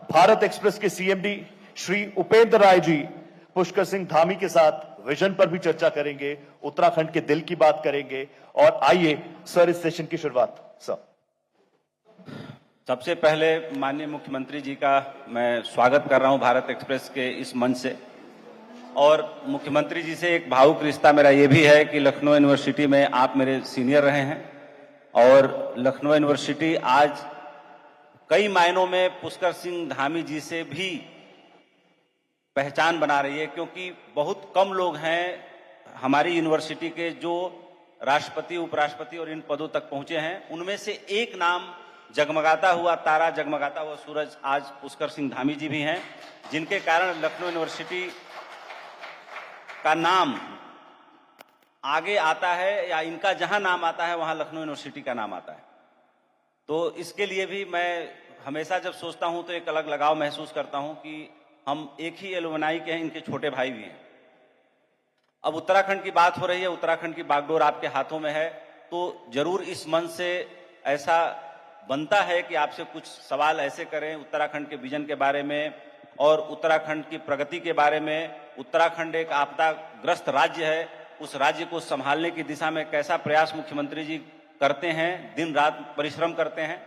Bharat express के CMD Shri Upendra Rai ji Pushkar Singh Dhami के साथ विजन पर भी चर्चा करेंगे, उत्तराखंड के दिल की बात करेंगे। और आइए सर, इस सेशन की शुरुआत। सर, सबसे पहले माननीय मुख्यमंत्री जी का मैं स्वागत कर रहा हूं भारत एक्सप्रेस के इस मंच से। और मुख्यमंत्री जी से एक भावुक रिश्ता मेरा ये भी है कि लखनऊ यूनिवर्सिटी में आप मेरे सीनियर रहे हैं और लखनऊ यूनिवर्सिटी आज कई मायनों में पुष्कर सिंह धामी जी से भी पहचान बना रही है, क्योंकि बहुत कम लोग हैं हमारी यूनिवर्सिटी के जो राष्ट्रपति, उपराष्ट्रपति और इन पदों तक पहुंचे हैं। उनमें से एक नाम, जगमगाता हुआ तारा, जगमगाता हुआ सूरज, आज पुष्कर सिंह धामी जी भी हैं, जिनके कारण लखनऊ यूनिवर्सिटी का नाम आगे आता है, या इनका जहां नाम आता है वहां लखनऊ यूनिवर्सिटी का नाम आता है। तो इसके लिए भी मैं हमेशा जब सोचता हूं तो एक अलग लगाव महसूस करता हूं कि हम एक ही एलुमनाई के हैं, इनके छोटे भाई भी हैं। अब उत्तराखंड की बात हो रही है, उत्तराखंड की बागडोर आपके हाथों में है, तो जरूर इस मंच से ऐसा बनता है कि आपसे कुछ सवाल ऐसे करें उत्तराखंड के विजन के बारे में और उत्तराखंड की प्रगति के बारे में। उत्तराखंड एक आपदाग्रस्त राज्य है, उस राज्य को संभालने की दिशा में कैसा प्रयास मुख्यमंत्री जी करते हैं, दिन रात परिश्रम करते हैं।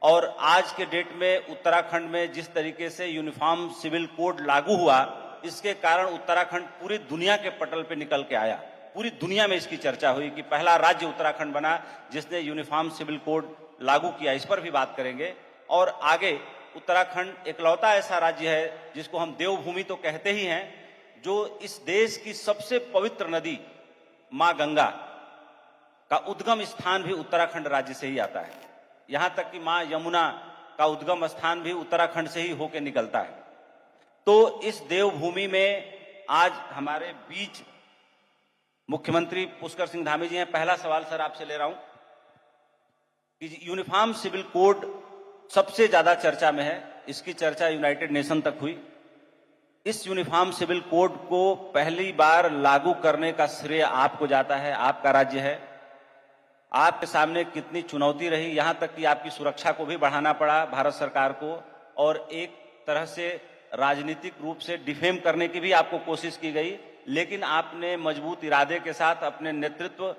और आज के डेट में उत्तराखंड में जिस तरीके से यूनिफॉर्म सिविल कोड लागू हुआ, इसके कारण उत्तराखंड पूरी दुनिया के पटल पे निकल के आया। पूरी दुनिया में इसकी चर्चा हुई कि पहला राज्य उत्तराखंड बना जिसने यूनिफॉर्म सिविल कोड लागू किया। इस पर भी बात करेंगे। और आगे उत्तराखंड इकलौता ऐसा राज्य है जिसको हम देवभूमि तो कहते ही हैं, जो इस देश की सबसे पवित्र नदी मां गंगा का उद्गम स्थान भी उत्तराखंड राज्य से ही आता है। यहां तक कि मां यमुना का उद्गम स्थान भी उत्तराखंड से ही होकर निकलता है। तो इस देवभूमि में आज हमारे बीच मुख्यमंत्री पुष्कर सिंह धामी जी हैं। पहला सवाल सर आपसे ले रहा हूं कि यूनिफॉर्म सिविल कोड सबसे ज्यादा चर्चा में है, इसकी चर्चा यूनाइटेड नेशन तक हुई। इस यूनिफॉर्म सिविल कोड को पहली बार लागू करने का श्रेय आपको जाता है, आपका राज्य है। आपके सामने कितनी चुनौती रही, यहां तक कि आपकी सुरक्षा को भी बढ़ाना पड़ा भारत सरकार को, और एक तरह से राजनीतिक रूप से डिफेम करने की भी आपको कोशिश की गई, लेकिन आपने मजबूत इरादे के साथ अपने नेतृत्व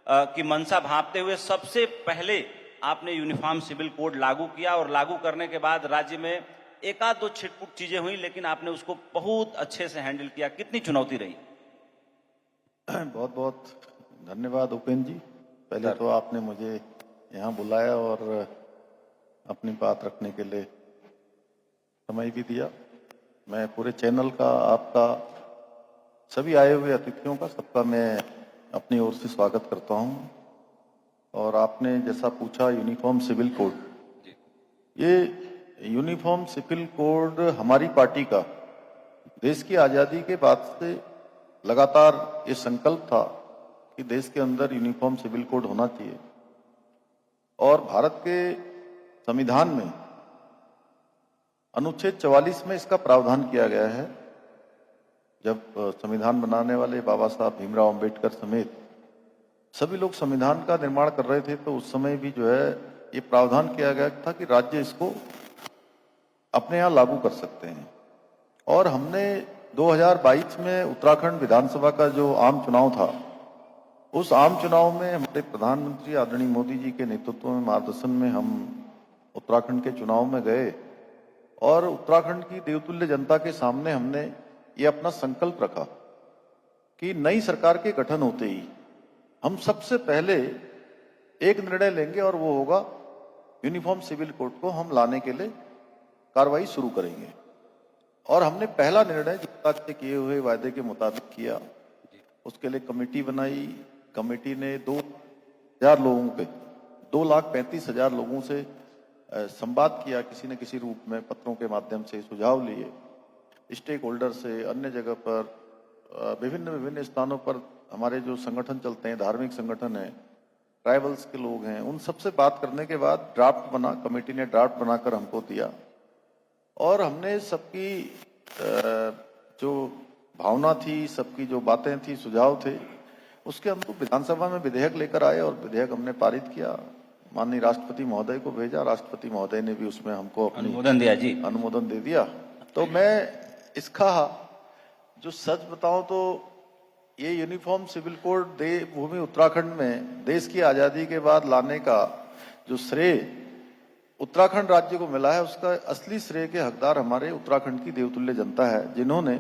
की मंशा भांपते हुए सबसे पहले आपने यूनिफॉर्म सिविल कोड लागू किया। और लागू करने के बाद राज्य में एक आध दो छिटपुट चीजें हुई, लेकिन आपने उसको बहुत अच्छे से हैंडल किया। कितनी चुनौती रही? बहुत बहुत धन्यवाद उपेंद्र जी। पहले तो आपने मुझे यहाँ बुलाया और अपनी बात रखने के लिए समय भी दिया। मैं पूरे चैनल का, आपका, सभी आए हुए अतिथियों का, सबका मैं अपनी ओर से स्वागत करता हूँ। और आपने जैसा पूछा यूनिफॉर्म सिविल कोड, ये यूनिफॉर्म सिविल कोड हमारी पार्टी का देश की आज़ादी के बाद से लगातार ये संकल्प था कि देश के अंदर यूनिफॉर्म सिविल कोड होना चाहिए। और भारत के संविधान में अनुच्छेद 44 में इसका प्रावधान किया गया है। जब संविधान बनाने वाले बाबा साहब भीमराव अंबेडकर समेत सभी लोग संविधान का निर्माण कर रहे थे, तो उस समय भी जो है ये प्रावधान किया गया था कि राज्य इसको अपने यहाँ लागू कर सकते हैं। और हमने 2022 में उत्तराखंड विधानसभा का जो आम चुनाव था, उस आम चुनाव में हमारे प्रधानमंत्री आदरणीय मोदी जी के नेतृत्व में, मार्गदर्शन में हम उत्तराखंड के चुनाव में गए और उत्तराखंड की देवतुल्य जनता के सामने हमने ये अपना संकल्प रखा कि नई सरकार के गठन होते ही हम सबसे पहले एक निर्णय लेंगे और वो होगा यूनिफॉर्म सिविल कोड को हम लाने के लिए कार्रवाई शुरू करेंगे। और हमने पहला निर्णय जनता से किए हुए वायदे के मुताबिक किया। उसके लिए कमेटी बनाई। कमेटी ने 2,000 लोगों के 2,35,000 लोगों से संवाद किया, किसी न किसी रूप में, पत्रों के माध्यम से सुझाव लिए, स्टेक होल्डर से, अन्य जगह पर, विभिन्न स्थानों पर हमारे जो संगठन चलते हैं, धार्मिक संगठन है, ट्राइबल्स के लोग हैं, उन सबसे बात करने के बाद ड्राफ्ट बना। कमेटी ने ड्राफ्ट बनाकर हमको दिया और हमने सबकी जो भावना थी, सबकी जो बातें थी, सुझाव थे, उसके हम विधानसभा में विधेयक लेकर आए और विधेयक हमने पारित किया। माननीय राष्ट्रपति महोदय को भेजा, राष्ट्रपति महोदय ने भी उसमें हमको अपनी अनुमोदन दिया जी। अनुमोदन दे दिया। तो मैं इसका जो सच बताऊं तो ये यूनिफॉर्म सिविल कोड देवभूमि उत्तराखंड में देश की आजादी के बाद लाने का जो श्रेय उत्तराखंड राज्य को मिला है, उसका असली श्रेय के हकदार हमारे उत्तराखंड की देवतुल्य जनता है, जिन्होंने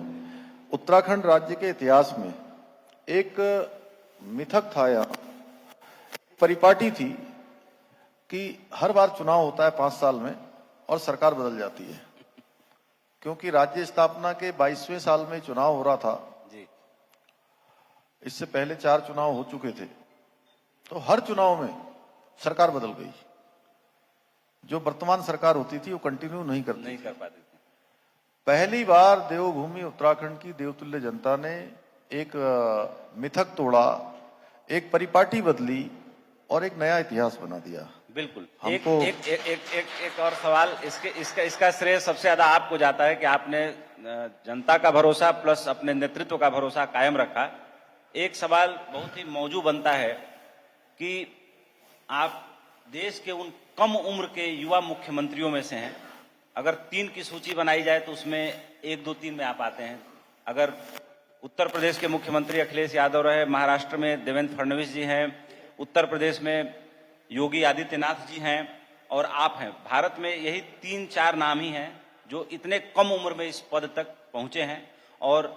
उत्तराखंड राज्य के इतिहास में एक मिथक था, या परिपाटी थी कि हर बार चुनाव होता है 5 साल में और सरकार बदल जाती है। क्योंकि राज्य स्थापना के 22वें साल में चुनाव हो रहा था जी। इससे पहले 4 चुनाव हो चुके थे, तो हर चुनाव में सरकार बदल गई। जो वर्तमान सरकार होती थी वो कंटिन्यू नहीं कर पाती थी। पहली बार देवभूमि उत्तराखंड की देवतुल्य जनता ने एक मिथक तोड़ा, एक परिपाटी बदली और एक नया इतिहास बना दिया। बिल्कुल। हमको एक और सवाल, इसका श्रेय सबसे ज्यादा आपको जाता है कि आपने जनता का भरोसा प्लस अपने नेतृत्व का भरोसा कायम रखा। एक सवाल बहुत ही मौजू बनता है कि आप देश के उन कम उम्र के युवा मुख्यमंत्रियों में से हैं। अगर 3 की सूची बनाई जाए तो उसमें 1, 2, 3 में आप आते हैं। अगर उत्तर प्रदेश के मुख्यमंत्री अखिलेश यादव रहे, महाराष्ट्र में देवेंद्र फडणवीस जी हैं, उत्तर प्रदेश में योगी आदित्यनाथ जी हैं और आप हैं। भारत में यही 3-4 नाम ही हैं जो इतने कम उम्र में इस पद तक पहुंचे हैं और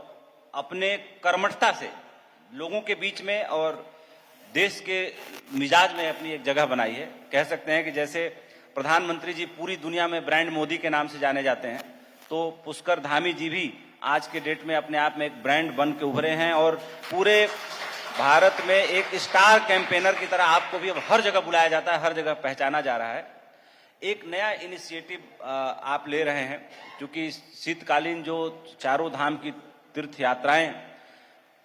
अपने कर्मठता से लोगों के बीच में और देश के मिजाज में अपनी एक जगह बनाई है। कह सकते हैं कि जैसे प्रधानमंत्री जी पूरी दुनिया में ब्रांड मोदी के नाम से जाने जाते हैं, तो पुष्कर धामी जी भी आज के डेट में अपने आप में एक ब्रांड बन के उभरे हैं और पूरे भारत में एक स्टार कैंपेनर की तरह आपको भी अब हर जगह बुलाया जाता है, हर जगह पहचाना जा रहा है। एक नया इनिशिएटिव आप ले रहे हैं, क्योंकि शीतकालीन जो चारों धाम की तीर्थ यात्राएं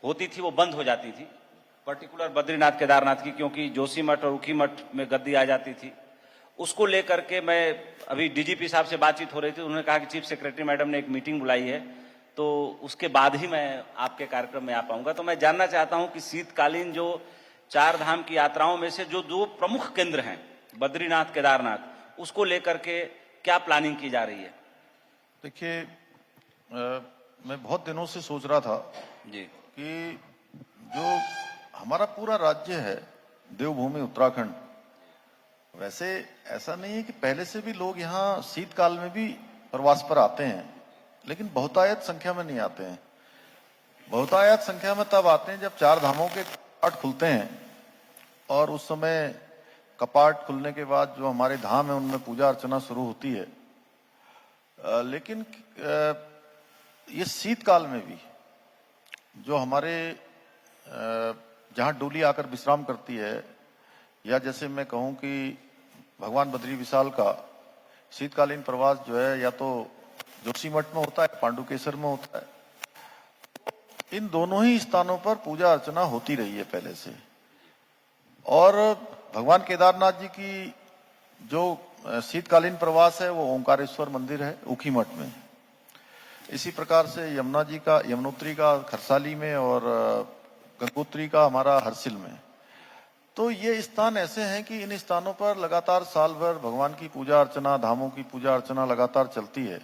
होती थी वो बंद हो जाती थी, पर्टिकुलर बद्रीनाथ केदारनाथ की, क्योंकि जोशीमठ और ऊखीमठ में गद्दी आ जाती थी। उसको लेकर के मैं अभी डीजीपी साहब से बातचीत हो रही थी, उन्होंने कहा कि चीफ सेक्रेटरी मैडम ने एक मीटिंग बुलाई है, तो उसके बाद ही मैं आपके कार्यक्रम में आ पाऊंगा। तो मैं जानना चाहता हूं कि शीतकालीन जो 4 धाम की यात्राओं में से जो 2 प्रमुख केंद्र हैं बद्रीनाथ केदारनाथ, उसको लेकर के क्या प्लानिंग की जा रही है? देखिए, मैं बहुत दिनों से सोच रहा था जी कि जो हमारा पूरा राज्य है देवभूमि उत्तराखंड, वैसे ऐसा नहीं है कि पहले से भी लोग यहाँ शीतकाल में भी प्रवास पर आते हैं, लेकिन बहुतायत संख्या में नहीं आते हैं। बहुतायत संख्या में तब आते हैं जब 4 धामों के कपाट खुलते हैं और उस समय कपाट खुलने के बाद जो हमारे धाम है उनमें पूजा अर्चना शुरू होती है। लेकिन ये शीतकाल में भी जो हमारे जहाँ डोली आकर विश्राम करती है, या जैसे मैं कहूँ कि भगवान बद्री विशाल का शीतकालीन प्रवास जो है या तो जोशीमठ में होता है, पांडुकेश्वर में होता है, इन दोनों ही स्थानों पर पूजा अर्चना होती रही है पहले से। और भगवान केदारनाथ जी की जो शीतकालीन प्रवास है वो ओंकारेश्वर मंदिर है ऊखीमठ में। इसी प्रकार से यमुनोत्री का खरसाली में और गंगोत्री का हमारा हरसिल में। तो ये स्थान ऐसे हैं कि इन स्थानों पर लगातार साल भर भगवान की पूजा अर्चना, धामों की पूजा अर्चना लगातार चलती है।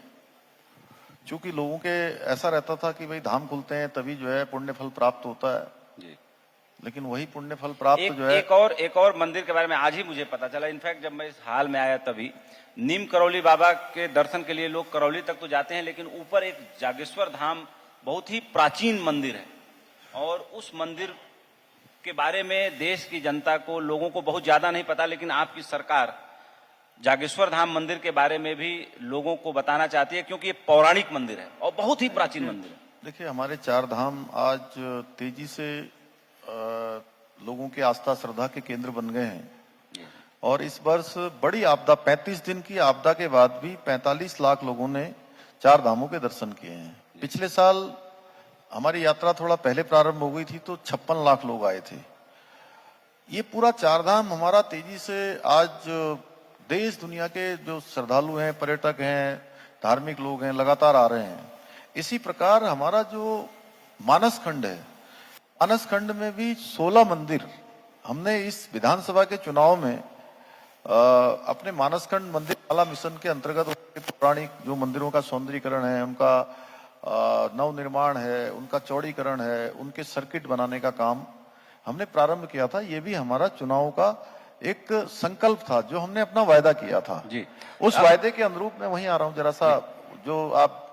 क्योंकि लोगों के ऐसा रहता था कि भाई धाम खुलते हैं तभी जो है पुण्य फल प्राप्त होता है जी। लेकिन वही पुण्य फल प्राप्त जो है एक और मंदिर के बारे में आज ही मुझे पता चला। इनफैक्ट जब मैं इस हाल में आया तभी नीम करौली बाबा के दर्शन के लिए लोग करौली तक तो जाते हैं, लेकिन ऊपर एक जागेश्वर धाम बहुत ही प्राचीन मंदिर है और उस मंदिर के बारे में देश की जनता को, लोगों को बहुत ज्यादा नहीं पता, लेकिन आपकी सरकार जागेश्वर धाम मंदिर के बारे में भी लोगों को बताना चाहती है, क्योंकि ये पौराणिक मंदिर है और बहुत ही प्राचीन मंदिर है। देखिए, हमारे 4 धाम आज तेजी से लोगों के आस्था श्रद्धा के केंद्र बन गए हैं और इस वर्ष बड़ी आपदा, 35 दिन की आपदा के बाद भी 45 लाख लोगों ने 4 धामों के दर्शन किए हैं। पिछले साल हमारी यात्रा थोड़ा पहले प्रारंभ हो गई थी तो 56 लाख लोग आए थे। ये पूरा 4 धाम हमारा तेजी से आज देश दुनिया के जो श्रद्धालु हैं, पर्यटक हैं, धार्मिक लोग हैं, लगातार आ रहे हैं। इसी प्रकार हमारा जो मानस खंड है, मानस खंड में भी 16 मंदिर हमने इस विधानसभा के चुनाव में अपने मानसखंड मंदिर माला मिशन के अंतर्गत उनके पौराणिक जो मंदिरों का सौंदर्यीकरण है, उनका नव निर्माण है, उनका चौड़ीकरण है, उनके सर्किट बनाने का काम हमने प्रारंभ किया था। ये भी हमारा चुनाव का एक संकल्प था, जो हमने अपना वायदा किया था जी। उस वायदे के अनुरूप मैं वहीं आ रहा हूं। जरा सा जो आप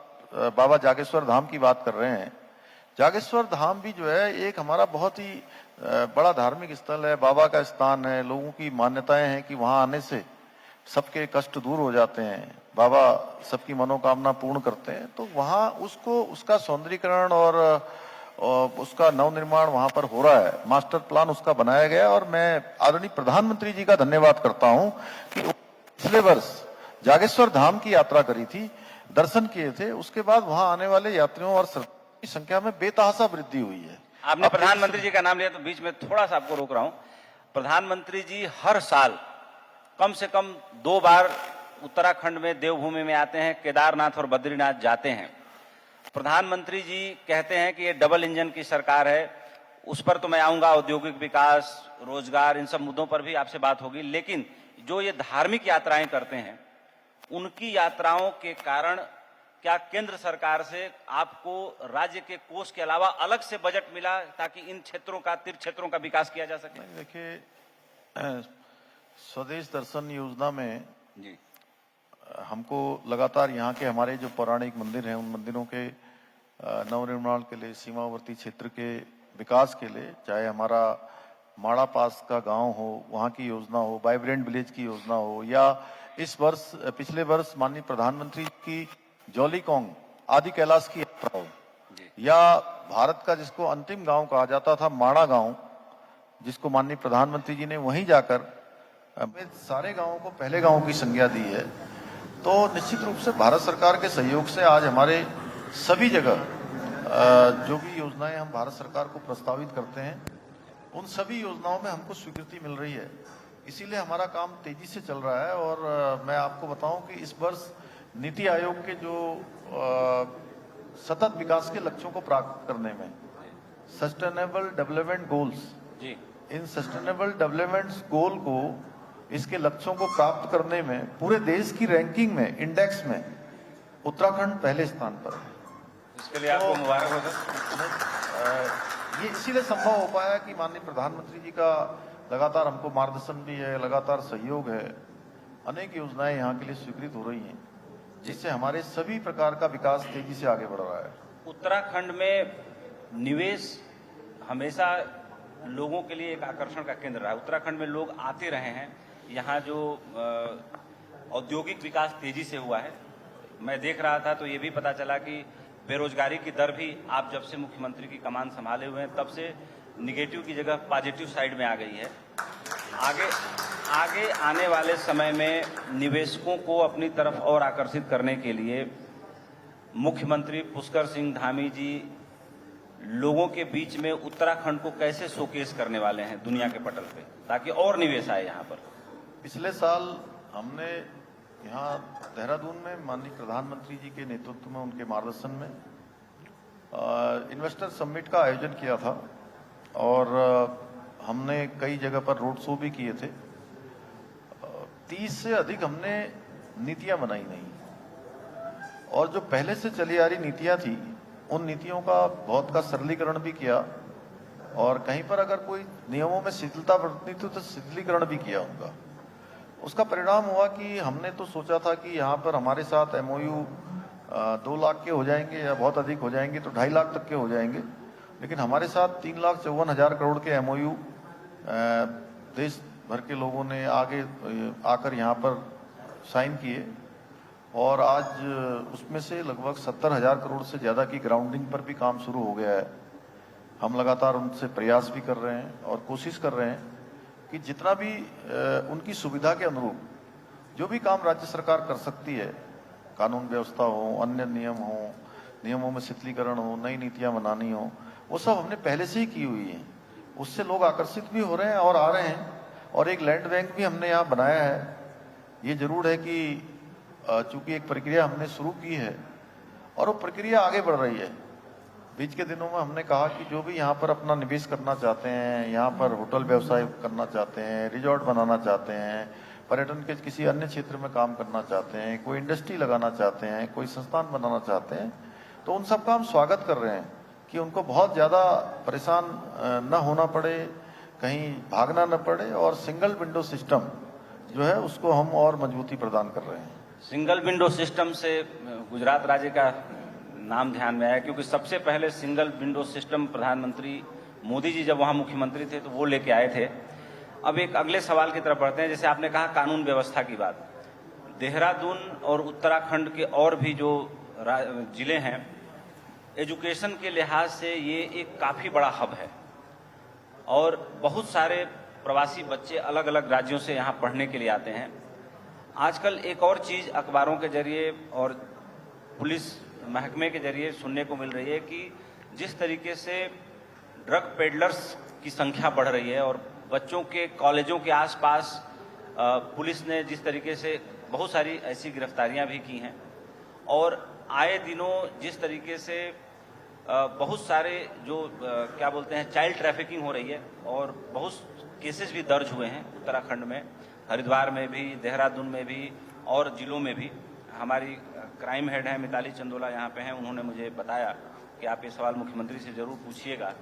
बाबा जागेश्वर धाम की बात कर रहे हैं, जागेश्वर धाम भी जो है एक हमारा बहुत ही बड़ा धार्मिक स्थल है, बाबा का स्थान है। लोगों की मान्यताएं हैं कि वहां आने से सबके कष्ट दूर हो जाते हैं, बाबा सबकी मनोकामना पूर्ण करते हैं। तो वहां उसको उसका सौंदर्यीकरण और उसका नवनिर्माण वहां पर हो रहा है, मास्टर प्लान उसका बनाया गया। और मैं आदरणीय प्रधानमंत्री जी का धन्यवाद करता हूं कि पिछले वर्ष जागेश्वर धाम की यात्रा करी थी, दर्शन किए थे, उसके बाद वहां आने वाले यात्रियों और श्रद्धालुओं की संख्या में बेतहाशा वृद्धि हुई है। आपने प्रधानमंत्री जी का नाम लिया तो बीच में थोड़ा सा आपको रोक रहा हूं। प्रधानमंत्री जी हर साल कम से कम 2 बार उत्तराखंड में देवभूमि में आते हैं, केदारनाथ और बद्रीनाथ जाते हैं। प्रधानमंत्री जी कहते हैं कि ये डबल इंजन की सरकार है, उस पर तो मैं आऊंगा, औद्योगिक विकास, रोजगार, इन सब मुद्दों पर भी आपसे बात होगी। लेकिन जो ये धार्मिक यात्राएं करते हैं, उनकी यात्राओं के कारण क्या केंद्र सरकार से आपको राज्य के कोष के अलावा अलग से बजट मिला ताकि इन क्षेत्रों का, तीर्थ क्षेत्रों का विकास किया जा सके? देखिए, स्वदेश दर्शन योजना में जी हमको लगातार यहाँ के हमारे जो पौराणिक मंदिर हैं, उन मंदिरों के नवनिर्माण के लिए, सीमावर्ती क्षेत्र के विकास के लिए, चाहे हमारा माड़ा पास का गांव हो, वहाँ की योजना हो, वाइब्रेंट विलेज की योजना हो, या इस वर्ष पिछले वर्ष माननीय प्रधानमंत्री की जौलीकोंग आदि कैलाश की यात्रा हो, या भारत का जिसको अंतिम गांव कहा जाता था माड़ा गांव, जिसको माननीय प्रधानमंत्री जी ने वहीं जाकर सारे गांवों को पहले गांव की संज्ञा दी है। तो निश्चित रूप से भारत सरकार के सहयोग से आज हमारे सभी जगह जो भी योजनाएं हम भारत सरकार को प्रस्तावित करते हैं, उन सभी योजनाओं में हमको स्वीकृति मिल रही है। इसीलिए हमारा काम तेजी से चल रहा है। और मैं आपको बताऊं कि इस वर्ष नीति आयोग के जो सतत विकास के लक्ष्यों को प्राप्त करने में, सस्टेनेबल डेवलपमेंट गोल्स, इन सस्टेनेबल डेवलपमेंट गोल को, इसके लक्ष्यों को प्राप्त करने में पूरे देश की रैंकिंग में, इंडेक्स में उत्तराखंड पहले स्थान पर है। इसके लिए आपको मुबारक हो सर। ये इसीलिए संभव हो पाया कि माननीय प्रधानमंत्री जी का लगातार हमको मार्गदर्शन भी है, लगातार सहयोग है। अनेक योजनाएं यहाँ के लिए स्वीकृत हो रही हैं, जिससे हमारे सभी प्रकार का विकास तेजी से आगे बढ़ रहा है। उत्तराखंड में निवेश हमेशा लोगों के लिए एक आकर्षण का केंद्र रहा है। उत्तराखंड में लोग आते रहे हैं। यहाँ जो औद्योगिक विकास तेजी से हुआ है, मैं देख रहा था तो ये भी पता चला कि बेरोजगारी की दर भी आप जब से मुख्यमंत्री की कमान संभाले हुए हैं तब से निगेटिव की जगह पॉजिटिव साइड में आ गई है। आगे आने वाले समय में निवेशकों को अपनी तरफ और आकर्षित करने के लिए मुख्यमंत्री पुष्कर सिंह धामी जी लोगों के बीच में उत्तराखंड को कैसे शोकेस करने वाले हैं दुनिया के पटल पे, ताकि और निवेश आए यहाँ पर? पिछले साल हमने यहाँ देहरादून में माननीय प्रधानमंत्री जी के नेतृत्व में, उनके मार्गदर्शन में इन्वेस्टर समिट का आयोजन किया था। और हमने कई जगह पर रोड शो भी किए थे। 30 से अधिक हमने नीतियां बनाई नहीं, और जो पहले से चली आ रही नीतियां थी, उन नीतियों का बहुत का सरलीकरण भी किया। और कहीं पर अगर कोई नियमों में शिथिलता बरतनी थी तो शिथिलीकरण भी किया उनका। उसका परिणाम हुआ कि हमने तो सोचा था कि यहाँ पर हमारे साथ MOU 2 लाख के हो जाएंगे या बहुत अधिक हो जाएंगे तो 2.5 लाख तक के हो जाएंगे, लेकिन हमारे साथ 3,54,000 करोड़ के MOU देश भर के लोगों ने आगे आकर यहाँ पर साइन किए। और आज उसमें से लगभग 70,000 करोड़ से ज्यादा की ग्राउंडिंग पर भी काम शुरू हो गया है। हम लगातार उनसे प्रयास भी कर रहे हैं और कोशिश कर रहे हैं कि जितना भी उनकी सुविधा के अनुरूप जो भी काम राज्य सरकार कर सकती है, कानून व्यवस्था हो, अन्य नियम हो, नियमों में शिथिलीकरण हो, नई नीतियां बनानी हो, वो सब हमने पहले से ही की हुई है। उससे लोग आकर्षित भी हो रहे हैं और आ रहे हैं। और एक लैंड बैंक भी हमने यहाँ बनाया है। ये जरूर है कि चूंकि एक प्रक्रिया हमने शुरू की है और वो प्रक्रिया आगे बढ़ रही है। बीच के दिनों में हमने कहा कि जो भी यहाँ पर अपना निवेश करना चाहते हैं, यहाँ पर होटल व्यवसाय करना चाहते हैं, रिजॉर्ट बनाना चाहते हैं, पर्यटन के किसी अन्य क्षेत्र में काम करना चाहते हैं, कोई इंडस्ट्री लगाना चाहते हैं, कोई संस्थान बनाना चाहते हैं, तो उन सबका हम स्वागत कर रहे हैं कि उनको बहुत ज़्यादा परेशान न होना पड़े, कहीं भागना न पड़े, और सिंगल विंडो सिस्टम जो है उसको हम और मजबूती प्रदान कर रहे हैं। सिंगल विंडो सिस्टम से गुजरात राज्य का नाम ध्यान में आया, क्योंकि सबसे पहले सिंगल विंडो सिस्टम प्रधानमंत्री मोदी जी जब वहां मुख्यमंत्री थे तो वो लेके आए थे। अब एक अगले सवाल की तरफ बढ़ते हैं। जैसे आपने कहा कानून व्यवस्था की बात, देहरादून और उत्तराखंड के और भी जो जिले हैं, एजुकेशन के लिहाज से ये एक काफी बड़ा हब है और बहुत सारे प्रवासी बच्चे अलग अलग राज्यों से यहाँ पढ़ने के लिए आते हैं। आजकल एक और चीज अखबारों के जरिए और पुलिस महकमे के जरिए सुनने को मिल रही है कि जिस तरीके से ड्रग पेडलर्स की संख्या बढ़ रही है और बच्चों के कॉलेजों के आसपास पुलिस ने जिस तरीके से बहुत सारी ऐसी गिरफ्तारियां भी की हैं, और आए दिनों जिस तरीके से बहुत सारे जो क्या बोलते हैं चाइल्ड ट्रैफिकिंग हो रही है और बहुत केसेस भी दर्ज हुए हैं उत्तराखंड में, हरिद्वार में भी, देहरादून में भी और जिलों में भी। हमारी क्राइम हेड है मिताली चंदोला यहाँ पे हैं, उन्होंने मुझे बताया कि आप ये सवाल मुख्यमंत्री से जरूर पूछिएगा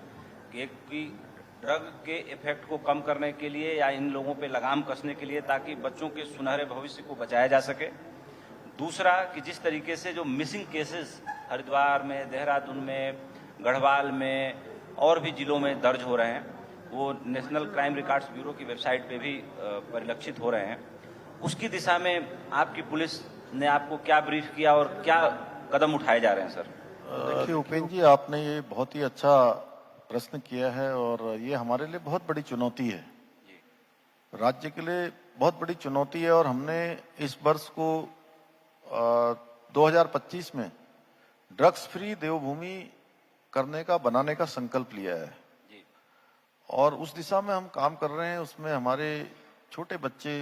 कि ड्रग के इफेक्ट को कम करने के लिए या इन लोगों पे लगाम कसने के लिए, ताकि बच्चों के सुनहरे भविष्य को बचाया जा सके। दूसरा कि जिस तरीके से जो मिसिंग केसेस हरिद्वार में, देहरादून में, गढ़वाल में और भी जिलों में दर्ज हो रहे हैं, वो नेशनल क्राइम रिकॉर्ड्स ब्यूरो की वेबसाइट पे भी परिलक्षित हो रहे हैं। उसकी दिशा में आपकी पुलिस ने आपको क्या ब्रीफ किया और क्या कदम उठाए जा रहे हैं सर? देखिए उपेंद्र जी, आपने ये बहुत ही अच्छा प्रश्न किया है और ये हमारे लिए बहुत बड़ी चुनौती है, राज्य के लिए बहुत बड़ी चुनौती है। और हमने इस वर्ष को 2025 में ड्रग्स फ्री देवभूमि करने का, बनाने का संकल्प लिया है और उस दिशा में हम काम कर रहे हैं। उसमें हमारे छोटे बच्चे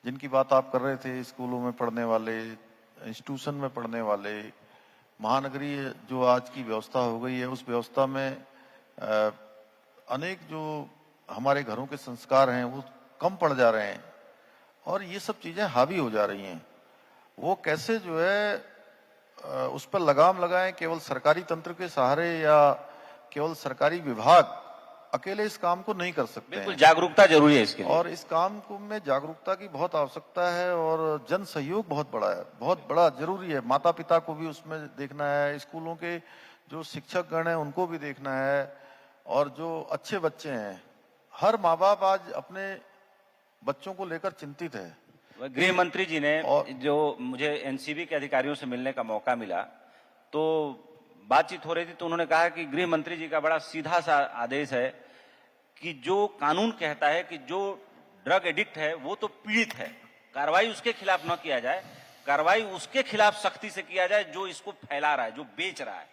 जिनकी बात आप कर रहे थे, स्कूलों में पढ़ने वाले, इंस्टीट्यूशन में पढ़ने वाले, महानगरीय जो आज की व्यवस्था हो गई है उस व्यवस्था में अनेक जो हमारे घरों के संस्कार हैं वो कम पड़ जा रहे हैं और ये सब चीजें हावी हो जा रही हैं। वो कैसे जो है उस पर लगाम लगाएं, केवल सरकारी तंत्र के सहारे या केवल सरकारी विभाग अकेले इस काम को नहीं कर सकते। बिल्कुल जागरूकता जरूरी है इसके लिए। और इस काम को में जागरूकता की बहुत आवश्यकता है और जन सहयोग बहुत बड़ा है, बहुत बड़ा जरूरी है। माता पिता को भी उसमें देखना है, स्कूलों के जो शिक्षक गण हैं उनको भी देखना है और जो अच्छे बच्चे हैं, हर माँ बाप आज अपने बच्चों को लेकर चिंतित है। गृह मंत्री जी ने जो मुझे एनसीबी के अधिकारियों से मिलने का मौका मिला तो बातचीत हो रही थी, तो उन्होंने कहा कि गृह मंत्री जी का बड़ा सीधा सा आदेश है कि जो कानून कहता है कि जो ड्रग एडिक्ट है वो तो पीड़ित है, कार्रवाई उसके खिलाफ न किया जाए, कार्रवाई उसके खिलाफ सख्ती से किया जाए जो इसको फैला रहा है, जो बेच रहा है।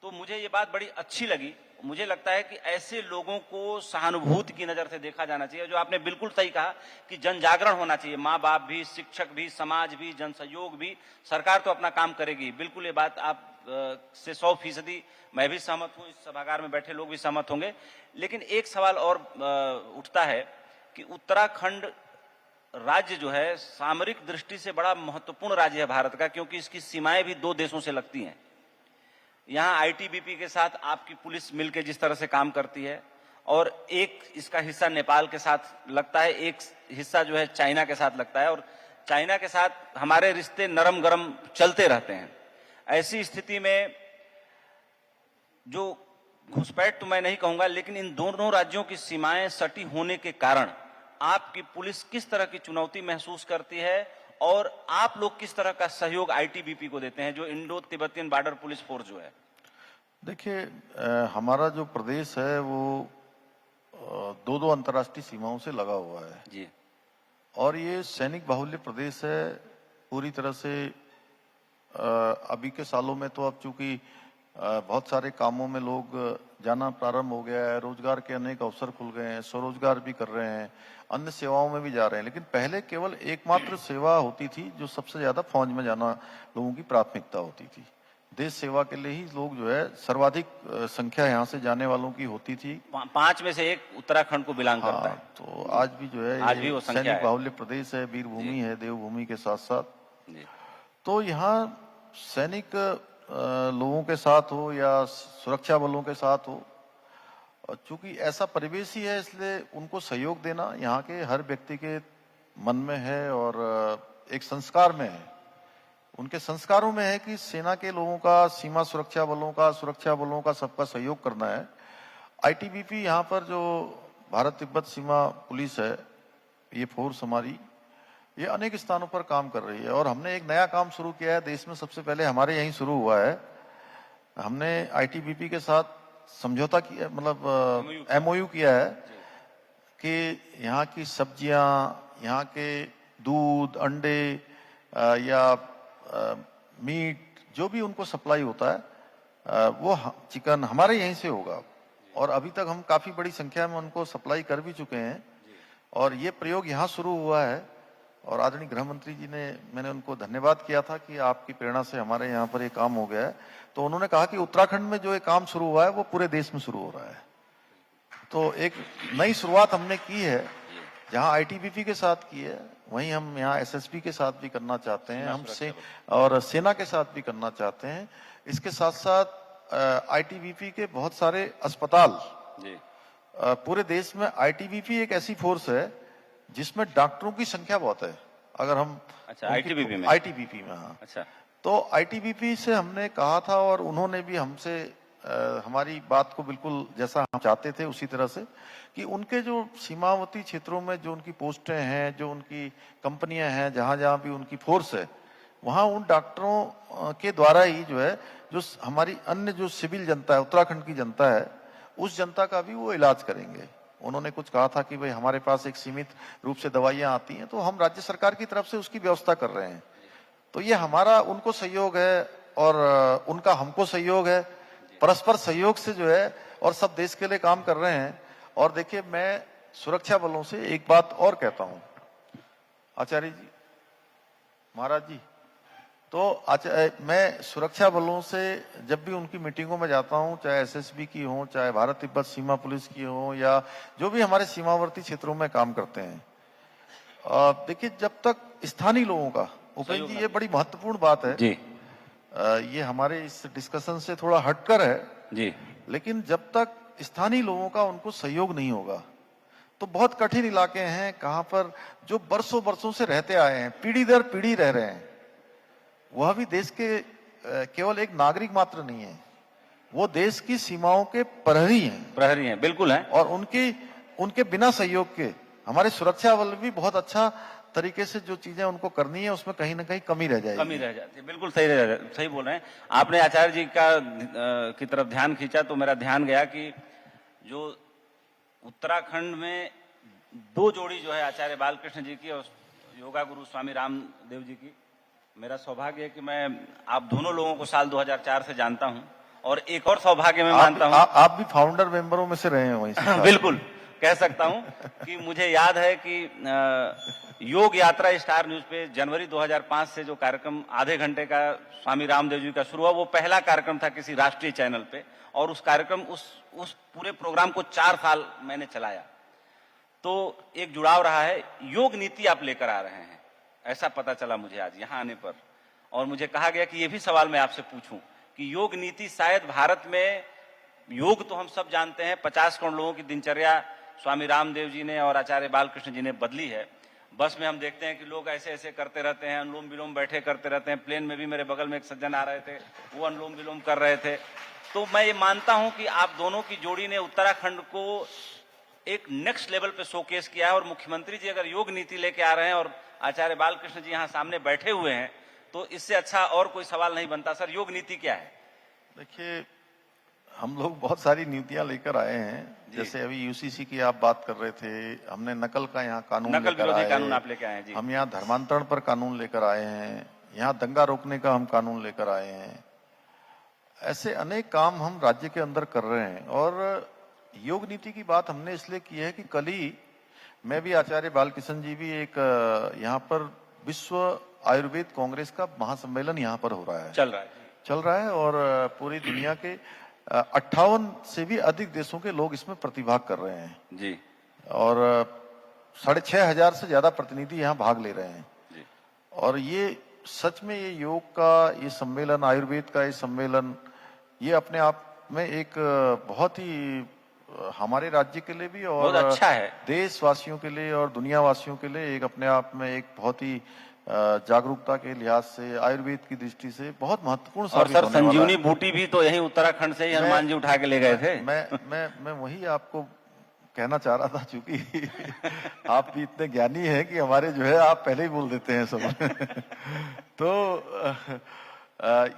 तो मुझे ये बात बड़ी अच्छी लगी। मुझे लगता है कि ऐसे लोगों को सहानुभूति की नजर से देखा जाना चाहिए। जो आपने बिल्कुल सही कहा कि जन जागरण होना चाहिए, माँ बाप भी, शिक्षक भी, समाज भी, जन सहयोग भी, सरकार तो अपना काम करेगी। बिल्कुल ये बात आप से 100% मैं भी सहमत हूँ, इस सभागार में बैठे लोग भी सहमत होंगे। लेकिन एक सवाल और उठता है कि उत्तराखंड राज्य जो है सामरिक दृष्टि से बड़ा महत्वपूर्ण राज्य है भारत का, क्योंकि इसकी सीमाएं भी 2 देशों से लगती हैं। यहाँ आईटीबीपी के साथ आपकी पुलिस मिलकर जिस तरह से काम करती है और एक इसका हिस्सा नेपाल के साथ लगता है, एक हिस्सा जो है चाइना के साथ लगता है और चाइना के साथ हमारे रिश्ते नरम गरम चलते रहते हैं। ऐसी स्थिति में जो घुसपैठ तो मैं नहीं कहूंगा, लेकिन इन दोनों राज्यों की सीमाएं सटी होने के कारण आपकी पुलिस किस तरह की चुनौती महसूस करती है और आप लोग किस तरह का सहयोग आईटीबीपी को देते हैं, जो Indo Tibetan border police force जो है? देखिए हमारा जो प्रदेश है वो 2 अंतर्राष्ट्रीय सीमाओं से लगा हुआ है जी, और ये सैनिक बाहुल्य प्रदेश है पूरी तरह से। अभी के सालों में तो अब चूंकि बहुत सारे कामों में लोग जाना प्रारंभ हो गया है, रोजगार के अनेक अवसर खुल गए हैं, स्वरोजगार भी कर रहे हैं, अन्य सेवाओं में भी जा रहे हैं। लेकिन पहले केवल एकमात्र सेवा होती थी जो सबसे ज्यादा फौज में जाना लोगों की प्राथमिकता होती थी, देश सेवा के लिए ही लोग जो है सर्वाधिक संख्या यहाँ से जाने वालों की होती थी। 5 में से एक उत्तराखंड को बिलोंग करता हाँ, है। तो आज भी जो है आज ये भी वो संख्या सैनिक है। बाहुल्य प्रदेश है, वीर भूमि है, देवभूमि के साथ साथ। जी तो यहाँ सैनिक लोगों के साथ हो या सुरक्षा बलों के साथ हो, और चूंकि ऐसा परिवेश ही है इसलिए उनको सहयोग देना यहाँ के हर व्यक्ति के मन में है और एक संस्कार में है। उनके संस्कारों में है कि सेना के लोगों का, सीमा सुरक्षा बलों का सबका सहयोग करना है। आईटीबीपी यहाँ पर जो भारत तिब्बत सीमा पुलिस है, ये फोर्स हमारी, ये अनेक स्थानों पर काम कर रही है और हमने एक नया काम शुरू किया है। देश में सबसे पहले हमारे यहीं शुरू हुआ है। हमने आईटीबीपी के साथ समझौता किया, मतलब एमओयू किया है कि यहाँ की सब्जियां, यहाँ के दूध, अंडे या मीट जो भी उनको सप्लाई होता है वो चिकन हमारे यहीं से होगा। और अभी तक हम काफी बड़ी संख्या में उनको सप्लाई कर भी चुके हैं और ये प्रयोग यहाँ शुरू हुआ है। और आदरणीय गृह मंत्री जी ने, मैंने उनको धन्यवाद किया था कि आपकी प्रेरणा से हमारे यहाँ पर ये काम हो गया है। तो उन्होंने कहा कि उत्तराखंड में जो ये काम शुरू हुआ है वो पूरे देश में शुरू हो रहा है। तो एक नई शुरुआत हमने की है, जहां आईटीबीपी के साथ की है वहीं हम यहाँ एसएसबी के साथ भी करना चाहते हैं, हम और सेना के साथ भी करना चाहते हैं। इसके साथ साथ आईटीबीपी के बहुत सारे अस्पताल, पूरे देश में आईटीबीपी एक ऐसी फोर्स है जिसमें डॉक्टरों की संख्या बहुत है। अगर हम आईटीबीपी में हाँ, अच्छा, तो आईटीबीपी से हमने कहा था और उन्होंने भी हमसे हमारी बात को बिल्कुल जैसा हम चाहते थे उसी तरह से, कि उनके जो सीमावर्ती क्षेत्रों में जो उनकी पोस्टें हैं, जो उनकी कंपनियां हैं, जहां जहां भी उनकी फोर्स है, वहां उन डॉक्टरों के द्वारा ही जो है, जो हमारी अन्य जो सिविल जनता है, उत्तराखंड की जनता है, उस जनता का भी वो इलाज करेंगे। उन्होंने कुछ कहा था कि भाई हमारे पास एक सीमित रूप से दवाइयां आती हैं, तो हम राज्य सरकार की तरफ से उसकी व्यवस्था कर रहे हैं। तो ये हमारा उनको सहयोग है और उनका हमको सहयोग है, परस्पर सहयोग से जो है, और सब देश के लिए काम कर रहे हैं। और देखिए, मैं सुरक्षा बलों से एक बात और कहता हूं, आचार्य जी, महाराज जी, तो मैं सुरक्षा बलों से जब भी उनकी मीटिंगों में जाता हूं, चाहे एसएसबी की हो, चाहे भारत तिब्बत सीमा पुलिस की हो, या जो भी हमारे सीमावर्ती क्षेत्रों में काम करते हैं, देखिए, जब तक स्थानीय लोगों का, उपेंद्र जी, ये बड़ी महत्वपूर्ण बात है जी, ये हमारे इस डिस्कशन से थोड़ा हटकर है जी, लेकिन जब तक स्थानीय लोगों का उनको सहयोग नहीं होगा, तो बहुत कठिन इलाके हैं कहां पर जो बरसों बरसों से रहते आए हैं, पीढ़ी दर पीढ़ी रह रहे हैं। वह भी देश के केवल एक नागरिक मात्र नहीं है, वो देश की सीमाओं के प्रहरी हैं, बिल्कुल हैं। और उनके बिना सहयोग के हमारे सुरक्षा बल भी बहुत अच्छा तरीके से जो चीजें उनको करनी है, उसमें कहीं ना कहीं कमी रह जाती है। बिल्कुल सही बोल रहे हैं। आपने आचार्य जी की तरफ ध्यान खींचा तो मेरा ध्यान गया कि जो उत्तराखंड में 2 जोड़ी जो है, आचार्य बालकृष्ण जी की और योगा गुरु स्वामी रामदेव जी की, मेरा सौभाग्य है कि मैं आप दोनों लोगों को साल 2004 से जानता हूं, और एक और सौभाग्य मैं मानता हूं, आप भी फाउंडर मेंबरों में से रहे हैं वहीं से। बिल्कुल कह सकता हूं कि मुझे याद है कि योग यात्रा स्टार न्यूज पे जनवरी 2005 से जो कार्यक्रम आधे घंटे का स्वामी रामदेव जी का शुरू हुआ, वो पहला कार्यक्रम था किसी राष्ट्रीय चैनल पे, और उस कार्यक्रम उस पूरे प्रोग्राम को 4 साल मैंने चलाया। तो एक जुड़ाव रहा है। योग नीति आप लेकर आ रहे हैं, ऐसा पता चला मुझे आज यहाँ आने पर, और मुझे कहा गया कि ये भी सवाल मैं आपसे पूछूं कि योग नीति शायद भारत में, योग तो हम सब जानते हैं, 50 करोड़ लोगों की दिनचर्या स्वामी रामदेव जी ने और आचार्य बालकृष्ण जी ने बदली है। बस में हम देखते हैं कि लोग ऐसे ऐसे करते रहते हैं, अनुलोम विलोम बैठे करते रहते हैं। प्लेन में भी मेरे बगल में एक सज्जन आ रहे थे, वो अनुलोम विलोम कर रहे थे। तो मैं ये मानता हूं कि आप दोनों की जोड़ी ने उत्तराखंड को एक नेक्स्ट लेवल पे शोकेस किया है, और मुख्यमंत्री जी अगर योग नीति लेके आ रहे हैं और आचार्य बालकृष्ण जी यहाँ सामने बैठे हुए हैं, तो इससे अच्छा और कोई सवाल नहीं बनता। सर, योग नीति क्या है? देखिए, हम लोग बहुत सारी नीतियां लेकर आए हैं, जैसे अभी यूसीसी की आप बात कर रहे थे, हमने नकल का यहाँ कानून, नकल विरोधी कानून आप लेकर आए हैं जी। हम यहाँ धर्मांतरण पर कानून लेकर आए हैं, यहाँ दंगा रोकने का हम कानून लेकर आए हैं। ऐसे अनेक काम हम राज्य के अंदर कर रहे हैं। और योग नीति की बात हमने इसलिए की है कि कल ही मैं भी, आचार्य बालकृष्ण जी भी, एक यहाँ पर विश्व आयुर्वेद कांग्रेस का महासम्मेलन यहाँ पर हो रहा है, चल रहा है, चल रहा है और पूरी दुनिया के 58 से भी अधिक देशों के लोग इसमें प्रतिभाग कर रहे हैं जी और 6,500 से ज्यादा प्रतिनिधि यहाँ भाग ले रहे हैं। जी और ये सच में ये योग का ये सम्मेलन, आयुर्वेद का ये सम्मेलन, ये अपने आप में एक बहुत ही हमारे राज्य के लिए भी और बहुत अच्छा है। देशवासियों के लिए और दुनिया वासियों के लिए एक अपने आप में एक बहुत ही जागरूकता के लिहाज से, आयुर्वेद की दृष्टि से बहुत महत्वपूर्ण और साबित सर होने वाला है। संजीवनी बूटी भी तो यही उत्तराखंड से ही हनुमान जी उठा के ले गए थे। मैं वही आपको कहना चाह रहा था, चूंकि आप भी इतने ज्ञानी हैं कि हमारे जो है आप पहले ही बोल देते हैं सब। तो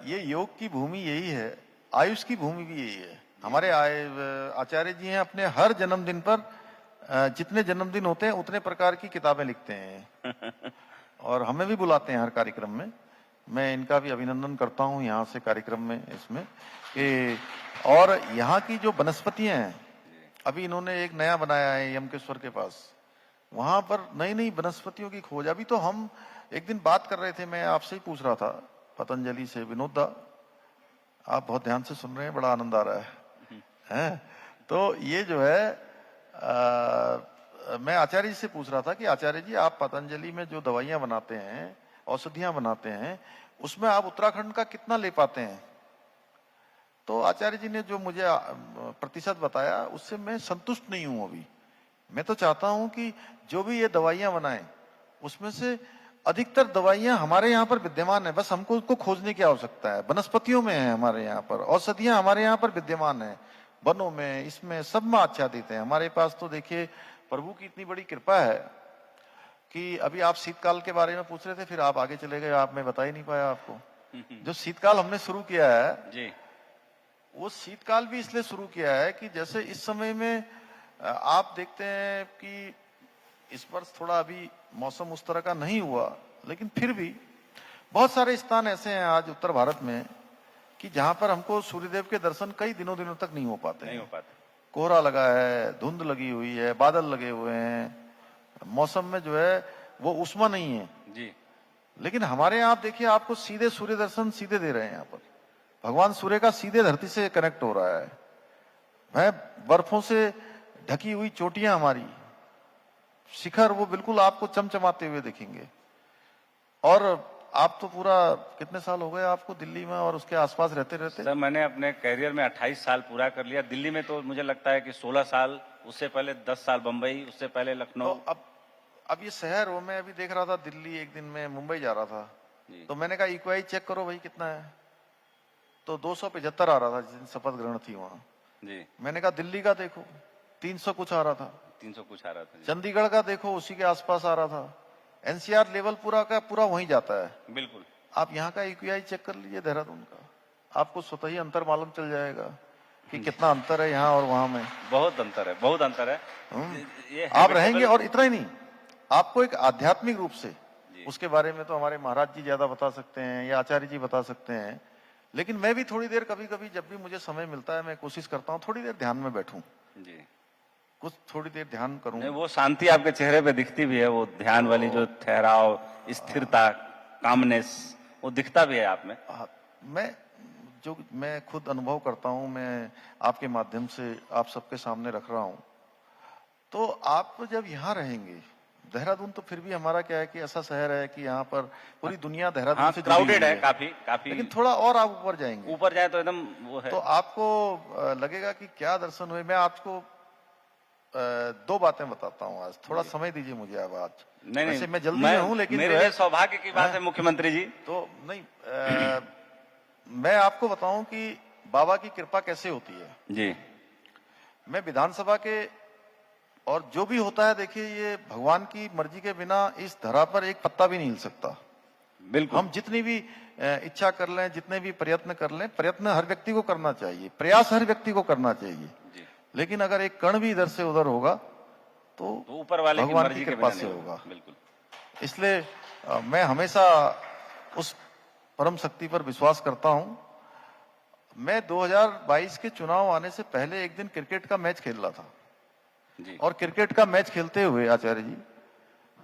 ये योग की भूमि यही है, आयुष की भूमि भी यही है। हमारे आचार्य जी हैं अपने हर जन्मदिन पर जितने जन्मदिन होते हैं उतने प्रकार की किताबें लिखते हैं और हमें भी बुलाते हैं हर कार्यक्रम में। मैं इनका भी अभिनंदन करता हूं यहाँ से कार्यक्रम में इसमें कि और यहाँ की जो वनस्पतियां हैं, अभी इन्होंने एक नया बनाया है यमकेश्वर के पास, वहां पर नई नई वनस्पतियों की खोज। अभी तो हम एक दिन बात कर रहे थे, मैं आपसे ही पूछ रहा था पतंजलि से, विनोद दा आप बहुत ध्यान से सुन रहे हैं, बड़ा आनंद आ रहा है? तो ये जो है मैं आचार्य जी से पूछ रहा था कि आचार्य जी आप पतंजलि में जो दवाइयां बनाते हैं, औषधियां बनाते हैं, उसमें आप उत्तराखंड का कितना ले पाते हैं? तो आचार्य जी ने जो मुझे प्रतिशत बताया उससे मैं संतुष्ट नहीं हूं अभी। मैं तो चाहता हूं कि जो भी ये दवाइयां बनाएं उसमें से अधिकतर दवाइयां हमारे यहाँ पर विद्यमान है, बस हमको उसको खोजने की आवश्यकता है। वनस्पतियों में है हमारे यहाँ पर, औषधियां हमारे यहाँ पर विद्यमान है, वनों में, इसमें सब में आच्छादित है। हमारे पास तो देखिए प्रभु की इतनी बड़ी कृपा है कि अभी आप शीतकाल के बारे में पूछ रहे थे, फिर आप आगे चले गए, आप मैं बता ही नहीं पाया आपको। जो शीतकाल हमने शुरू किया है जी, वो शीतकाल भी इसलिए शुरू किया है कि जैसे इस समय में आप देखते हैं कि इस वर्ष थोड़ा अभी मौसम उस तरह का नहीं हुआ, लेकिन फिर भी बहुत सारे स्थान ऐसे हैं आज उत्तर भारत में कि जहां पर हमको सूर्यदेव के दर्शन कई दिनों दिनों तक नहीं हो पाते। नहीं हो पाते। कोहरा लगा है, धुंध लगी हुई है, बादल लगे हुए हैं, मौसम में जो है वो उष्मा नहीं है जी। लेकिन हमारे यहाँ आप देखिए, आपको सीधे सूर्य दर्शन सीधे दे रहे हैं। यहाँ पर भगवान सूर्य का सीधे धरती से कनेक्ट हो रहा है। बर्फों से ढकी हुई चोटियां हमारी, शिखर वो बिल्कुल आपको चमचमाते हुए दिखेंगे। और आप तो पूरा कितने साल हो गए आपको दिल्ली में और उसके आसपास रहते रहते? सर मैंने अपने कैरियर में 28 साल पूरा कर लिया। दिल्ली में तो मुझे लगता है कि 16 साल, उससे पहले 10 साल बम्बई, उससे पहले लखनऊ। तो अब ये शहर हो, मैं अभी देख रहा था दिल्ली, एक दिन मैं मुंबई जा रहा था तो मैंने कहा इक्वाई चेक करो भाई कितना है, तो 275 आ रहा था जिस दिन शपथ ग्रहण थी वहां जी। मैंने कहा दिल्ली का देखो 300 कुछ आ रहा था, 300 कुछ आ रहा था जी। चंडीगढ़ का देखो उसी के आसपास आ रहा था, एनसीआर लेवल पूरा का पूरा वहीं जाता है। बिल्कुल। आप यहाँ का ईक्यूआई चेक कर लीजिए देहरादून का, आपको स्वतः ही अंतर मालूम चल जाएगा कि कितना अंतर है यहाँ और वहां में। बहुत अंतर है, बहुत अंतर है। ये आप रहेंगे, और इतना ही नहीं, आपको एक आध्यात्मिक रूप से, उसके बारे में तो हमारे महाराज जी ज्यादा बता सकते हैं या आचार्य जी बता सकते हैं, लेकिन मैं भी थोड़ी देर कभी कभी जब भी मुझे समय मिलता है मैं कोशिश करता हूँ थोड़ी देर ध्यान में बैठूं जी, कुछ थोड़ी देर ध्यान करूं। नहीं, वो शांति आपके चेहरे पे दिखती भी है, वो ध्यान वाली जो ठहराव, स्थिरता, कामनेस, वो दिखता भी है आप में। मैं खुद अनुभव करता हूं, मैं आपके माध्यम से आप सबके सामने रख रहा हूं। तो आप जब यहाँ रहेंगे, देहरादून तो फिर भी हमारा क्या है कि ऐसा शहर है कि यहाँ पर पूरी दुनिया देहरादून से जुड़ी क्राउडेड हुई है, काफी काफी। लेकिन थोड़ा और आप ऊपर जाएंगे, ऊपर जाए तो एकदम वो है, तो आपको लगेगा कि क्या दर्शन हुए। मैं आपको 2 बातें बताता हूँ आज, थोड़ा समय दीजिए मुझे अब आज। नहीं वैसे नहीं, मैं जल्दी में हूँ, लेकिन मेरे जो लिए है, सौभाग्य की बात है मुख्यमंत्री जी। तो नहीं मैं आपको बताऊं कि बाबा की कृपा कैसे होती है जी। मैं विधानसभा के, और जो भी होता है देखिए, ये भगवान की मर्जी के बिना इस धरा पर एक पत्ता भी नहीं हिल सकता। बिल्कुल। हम जितनी भी इच्छा कर लें, जितने भी प्रयत्न कर लें, प्रयत्न हर व्यक्ति को करना चाहिए, प्रयास हर व्यक्ति को करना चाहिए जी। लेकिन अगर एक कण भी इधर से उधर होगा तो ऊपर वाले की भगवान मर्जी की के कृपा बिना से नहीं होगा। बिल्कुल। इसलिए मैं हमेशा उस परम शक्ति पर विश्वास करता हूं। मैं 2022 के चुनाव आने से पहले एक दिन क्रिकेट का मैच खेल रहा था जी। और क्रिकेट का मैच खेलते हुए आचार्य जी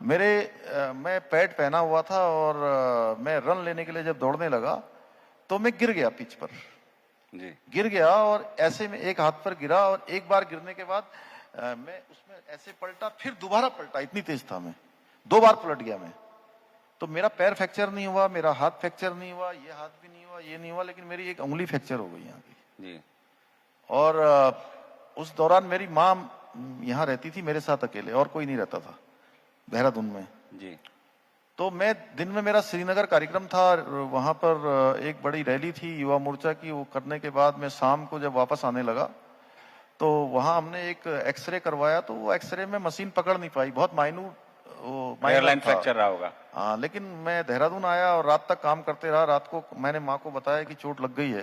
मैं पैड पहना हुआ था और मैं रन लेने के लिए जब दौड़ने लगा तो मैं गिर गया पिच पर, जी गिर गया और ऐसे में एक हाथ पर गिरा और एक बार गिरने के बाद मैं उसमें ऐसे पलटा, फिर दोबारा पलटा, इतनी तेज था मैं, 2 बार पलट गया मैं। तो मेरा पैर फ्रैक्चर नहीं हुआ, मेरा हाथ फ्रैक्चर नहीं हुआ, ये हाथ भी नहीं हुआ, ये नहीं हुआ, लेकिन मेरी एक उंगली फ्रैक्चर हो गई यहाँ की। जी और उस दौरान मेरी माँ यहाँ रहती थी मेरे साथ अकेले, और कोई नहीं रहता था देहरादून में। जी तो मैं दिन में मेरा श्रीनगर कार्यक्रम था, वहां पर एक बड़ी रैली थी युवा मोर्चा की, वो करने के बाद मैं शाम को जब वापस आने लगा तो वहां हमने एक एक्सरे करवाया, तो वो एक्सरे में मशीन पकड़ नहीं पाई, बहुत माइनर एयरलाइन था। फ्रैक्चर रहा होगा। हाँ, लेकिन मैं देहरादून आया और रात तक काम करते रहा। रात को मैंने माँ को बताया कि चोट लग गई है,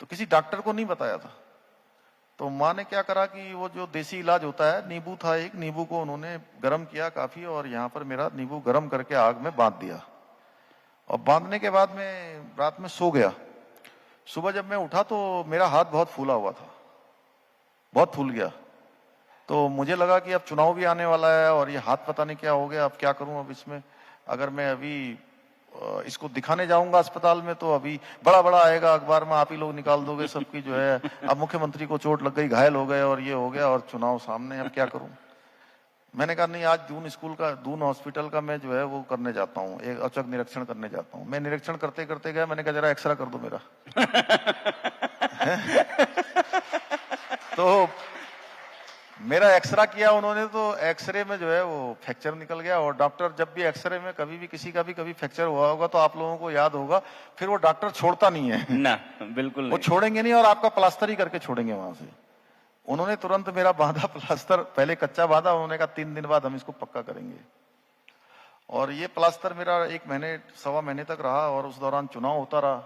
तो किसी डॉक्टर को नहीं बताया था। तो माँ ने क्या करा कि वो जो देसी इलाज होता है, नींबू था एक, नींबू को उन्होंने गर्म किया काफी, और यहाँ पर मेरा नींबू गर्म करके आग में बांध दिया, और बांधने के बाद मैं रात में सो गया। सुबह जब मैं उठा तो मेरा हाथ बहुत फूला हुआ था, बहुत फूल गया। तो मुझे लगा कि अब चुनाव भी आने वाला है और ये हाथ पता नहीं क्या हो गया, अब क्या करूं अब इसमें। अगर मैं अभी इसको दिखाने जाऊंगा अस्पताल में तो अभी बड़ा बड़ा आएगा अखबार में, आप ही लोग निकाल दोगे सबकी जो है, अब मुख्यमंत्री को चोट लग गई, घायल हो गए और ये हो गया और चुनाव सामने, अब क्या करूं। मैंने कहा नहीं, आज दून हॉस्पिटल का मैं जो है वो करने जाता हूँ, एक औचक निरीक्षण करने जाता हूँ। मैं निरीक्षण करते करते गया, मैंने कहा जरा एक्सरा कर दो मेरा। तो मेरा एक्सरा किया उन्होंने, तो एक्सरे में जो है वो फ्रैक्चर निकल गया। और डॉक्टर जब भी एक्सरे में कभी भी किसी का भी कभी फ्रैक्चर हुआ होगा तो आप लोगों को याद होगा, फिर वो डॉक्टर छोड़ता नहीं है ना, बिल्कुल वो नहीं। छोड़ेंगे नहीं, और आपका प्लास्टर ही करके छोड़ेंगे वहां से। उन्होंने तुरंत मेरा बांधा प्लास्टर, पहले कच्चा बांधा, उन्होंने कहा 3 दिन बाद हम इसको पक्का करेंगे। और ये प्लास्टर मेरा 1 महीने 1.25 महीने तक रहा, और उस दौरान चुनाव होता रहा,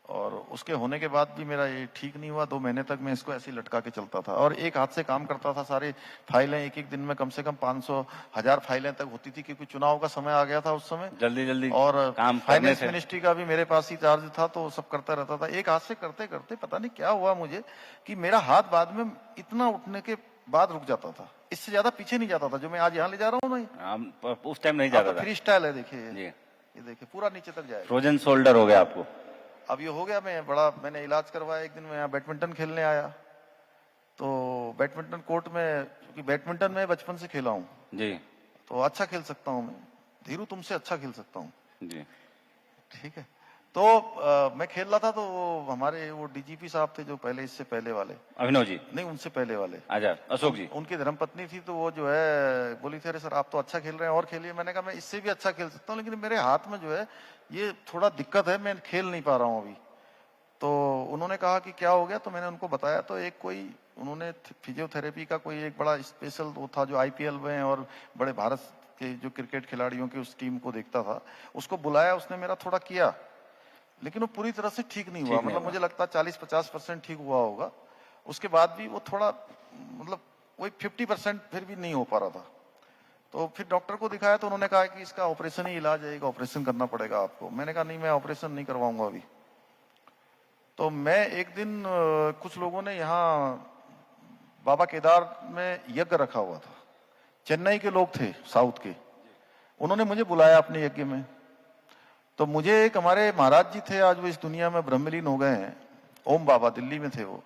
और उसके होने के बाद भी मेरा ये ठीक नहीं हुआ। 2 महीने तक मैं इसको ऐसे ही लटका के चलता था, और एक हाथ से काम करता था। सारी फाइलें एक एक दिन में कम से कम 500-1000 फाइलें तक होती थी, क्योंकि चुनाव का समय आ गया था उस समय। जल्दी जल्दी और काम करने फाइनेंस से। मिनिस्ट्री का भी मेरे पास ही चार्ज था, तो सब करता रहता था। एक हाथ से करते करते पता नहीं क्या हुआ मुझे कि मेरा हाथ बाद में इतना उठने के बाद रुक जाता था, इससे ज्यादा पीछे नहीं जाता था, जो मैं आज यहाँ ले जा रहा हूँ ना। हम उस टाइम नहीं जाता था। फ्री स्टाइल है, देखिए जी, ये देखिए पूरा नीचे तक जाएगा। फ्रोजन शोल्डर हो गया आपको। अब ये हो गया, मैंने इलाज करवाया। एक दिन मैं यहाँ बैडमिंटन खेलने आया, तो बैडमिंटन कोर्ट में, क्योंकि बैडमिंटन में बचपन से खेला हूँ जी तो अच्छा खेल सकता हूँ मैं, धीरू तुमसे अच्छा खेल सकता हूँ, जी ठीक है। तो मैं खेल रहा था, तो हमारे वो डीजीपी साहब थे जो पहले, इससे पहले वाले, अभिनव जी, नहीं उनसे पहले वाले, आजाद अशोक जी। उनकी धर्मपत्नी थी, तो वो जो है बोली थी, अरे सर आप तो अच्छा खेल रहे हैं और खेलिए। मैंने कहा मैं इससे भी अच्छा खेल सकता हूँ, लेकिन मेरे हाथ में जो है ये थोड़ा दिक्कत है, मैं खेल नहीं पा रहा हूँ अभी। तो उन्होंने कहा कि क्या हो गया, तो मैंने उनको बताया। तो एक कोई उन्होंने फिजियोथेरेपी का कोई एक बड़ा स्पेशल वो था जो आईपीएल में और बड़े भारत के जो क्रिकेट खिलाड़ियों की उस टीम को देखता था, उसको बुलाया, उसने मेरा थोड़ा किया, लेकिन वो पूरी तरह से ठीक नहीं हुआ। मतलब मुझे लगता है 40-50% ठीक हुआ होगा, उसके बाद भी वो थोड़ा, मतलब वही 50% फिर भी नहीं हो पा रहा था। तो फिर डॉक्टर को दिखाया, तो उन्होंने कहा कि इसका ऑपरेशन ही इलाज है, एक ऑपरेशन करना पड़ेगा आपको। मैंने कहा नहीं, मैं ऑपरेशन नहीं करवाऊंगा अभी। तो मैं एक दिन, कुछ लोगों ने यहाँ बाबा केदार में यज्ञ रखा हुआ था, चेन्नई के लोग थे साउथ के, उन्होंने मुझे बुलाया अपने यज्ञ में। तो मुझे एक हमारे महाराज जी थे, आज वो इस दुनिया में ब्रह्मलीन हो गए हैं, ओम बाबा, दिल्ली में थे वो,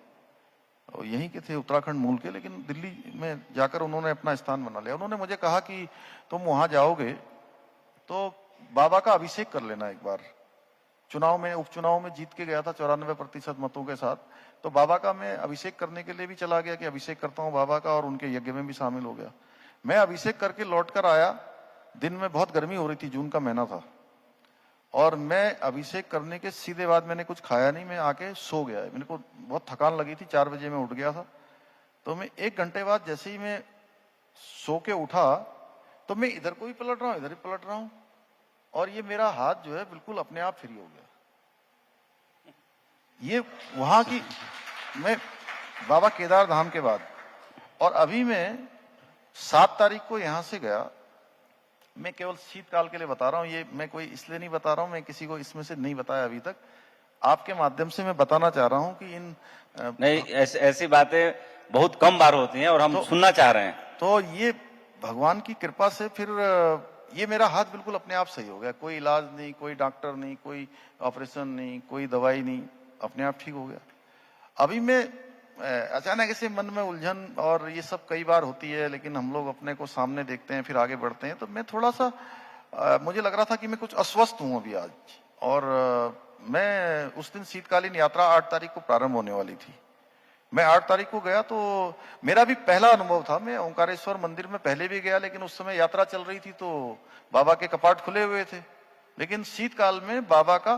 यहीं के थे, उत्तराखंड मूल के, लेकिन दिल्ली में जाकर उन्होंने अपना स्थान बना लिया। उन्होंने मुझे कहा कि तुम वहां जाओगे तो बाबा का अभिषेक कर लेना एक बार। चुनाव में, उपचुनाव में जीत के गया था 94% मतों के साथ, तो बाबा का मैं अभिषेक करने के लिए भी चला गया कि अभिषेक करता हूँ बाबा का, और उनके यज्ञ में भी शामिल हो गया। मैं अभिषेक करके लौट कर आया, दिन में बहुत गर्मी हो रही थी, जून का महीना था, और मैं अभिषेक करने के सीधे बाद मैंने कुछ खाया नहीं, मैं आके सो गया। मेरे को बहुत थकान लगी थी, 4 बजे मैं उठ गया था। तो मैं 1 घंटे बाद जैसे ही मैं सो के उठा, तो मैं इधर को भी पलट रहा हूँ, इधर भी पलट रहा हूँ, और ये मेरा हाथ जो है बिल्कुल अपने आप फ्री हो गया। ये वहां की, मैं बाबा केदार धाम के बाद, और अभी मैं 7 तारीख को यहां से गया। मैं केवल शीतकाल के लिए बता रहा हूं, ये मैं कोई इसलिए नहीं बता रहा हूं, मैं किसी को इसमें से नहीं बताया अभी तक, आपके माध्यम से मैं बताना चाह रहा हूं कि इन नहीं, ऐसी बातें बहुत कम बार होती हैं और हम सुनना चाह रहे हैं। तो ये भगवान की कृपा से फिर ये मेरा हाथ बिल्कुल अपने आप सही हो गया, कोई इलाज नहीं, कोई डॉक्टर नहीं, कोई ऑपरेशन नहीं, कोई दवाई नहीं, अपने आप ठीक हो गया। अभी मैं अचानक ऐसे मन में उलझन और ये सब कई बार होती है, लेकिन हम लोग अपने को सामने देखते हैं फिर आगे बढ़ते हैं, तो मैं थोड़ा सा मुझे लग रहा था कि मैं कुछ अस्वस्थ हूं अभी आज। और मैं उस दिन शीतकालीन यात्रा 8 तारीख को प्रारंभ होने वाली थी। मैं 8 तारीख को गया तो मेरा भी पहला अनुभव था। मैं ओंकारेश्वर मंदिर में पहले भी गया, लेकिन उस समय यात्रा चल रही थी तो बाबा के कपाट खुले हुए थे। लेकिन शीतकाल में बाबा का